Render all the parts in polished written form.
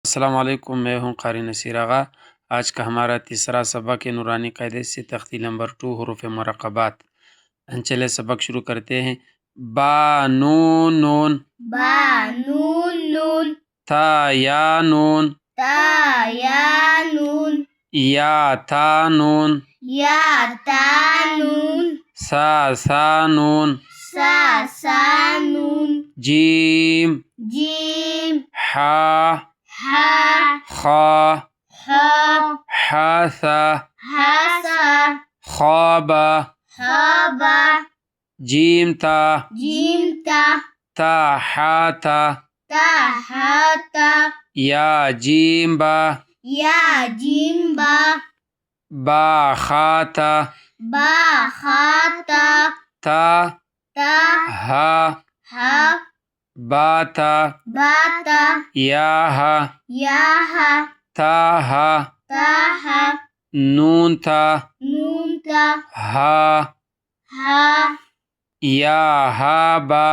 अस्सलाम वालेकुम, मैं हूँ क़ारी नसीर आगा। आज का हमारा तीसरा सबक है नूरानी कायदे से तख्ती नंबर 2 हुरूफ़ मुरक़्क़बात। चलिए सबक शुरू करते हैं। बा नून नून, बा नून नून, ता या नून, ता या नून, या ता नून, या ता नून, सा सा नून, सा सा नून, जीम जीम, हा हा खा हा हासा हासा खाबा हाबा जीम ता जीम ता ता हाता ता हाता या जीम बा या जीम बा खाता बा खाता ता ता हा हा बाता बाता या हा याहा ता हा ताहा नून ता नून ता हा हा या हा बा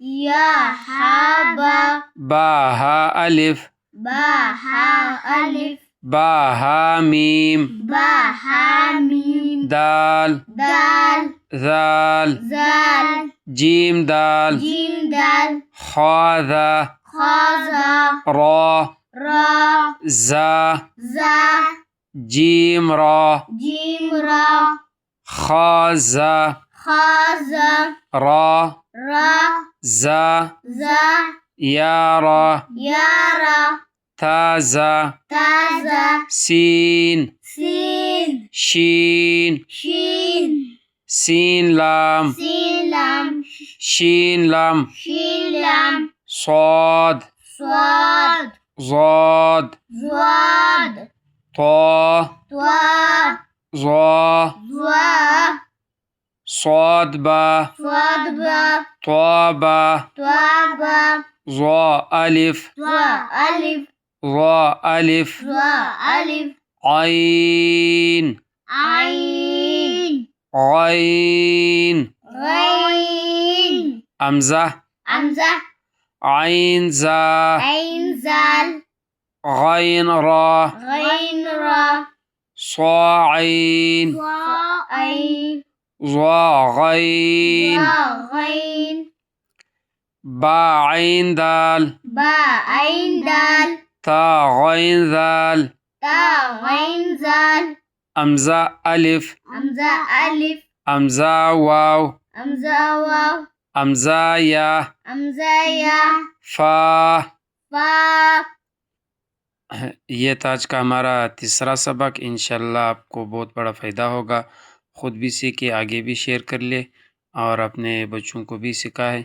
या हाबा बा हा अलिफ बा हा अलिफ बा हा मीम बा हा मीम दाल दाल जाल जाल जीम दाल जीम दाल खाजा खाजा रा रा जा जा जीम रा जीम रा खाजा खाजा रा रा जा जा या रा यारा ताजा ताजा सीन सीन शीन शीन सीन लाम सीन लाम शीन लाम शीन लाम صاد स्वाद ضاد ज़्वाद طا त्वा ظا ज़्वा صاد با स्वाद बा طا با त्वा बा ظا ألف त्वा अलिफ ظا ألف ज़्वा अलिफ عين आइन عين गैन أمزة हमज़ा عين زا ऐन ज़ाल غين را गैन रा صا عين ज़ा ऐन ظا غين ज़ा गैन با عين دال बा ऐन दाल تا غين ذال ता गैन ज़ाल أمزة ألف हमज़ा अलिफ أمزة واو हमज़ा वाव أمزة या हमज़ा या फा। फा ये था आज का हमारा तीसरा सबक। इंशाल्लाह आपको बहुत बड़ा फ़ायदा होगा। ख़ुद भी सीखे, आगे भी शेयर कर ले और अपने बच्चों को भी सिखाएं।